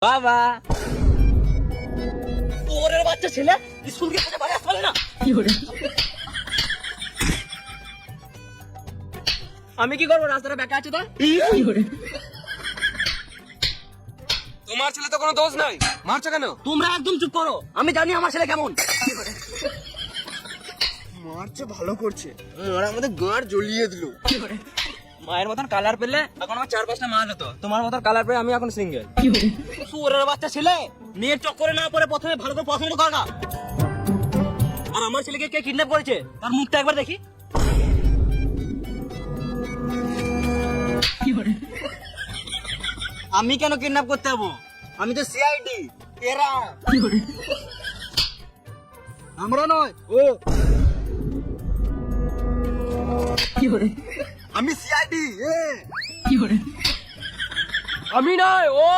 বাবা ওরে বাচ্চা ছেলে স্কুল থেকে বাড়ি আসতে পারে না। আমি কি করবো? রাস্তাটা বেঁকা আছে তো। তোমার ছেলে তো কোনো দোষ নাই, মারছো কেন? তোমরা একদম চুপ করো, আমি জানি আমার ছেলে কেমন। মারছে ভালো করছে, ওরা আমাদের গাঁড় জ্বলিয়ে দিল। মায়ের মতন কালার পেলে এখন আমার 4-5টা মাল হতো, তোমার মতন কালার পেলে আমি এখন সিঙ্গেল। ওরে বাচ্চা ছেলে মেয়ের চক্করে না পরে প্রথমে ভালো করে পছন্দ কর না। আর আমার ছেলেকে কে কিডন্যাপ করেছে তার মুখটা একবার দেখি। আমি কেন কিডন্যাপ করতে যাবো? আমি তো সিআইডি। এরা আমরা নয়, ও আমি সিআইডি। আমি নয় ও।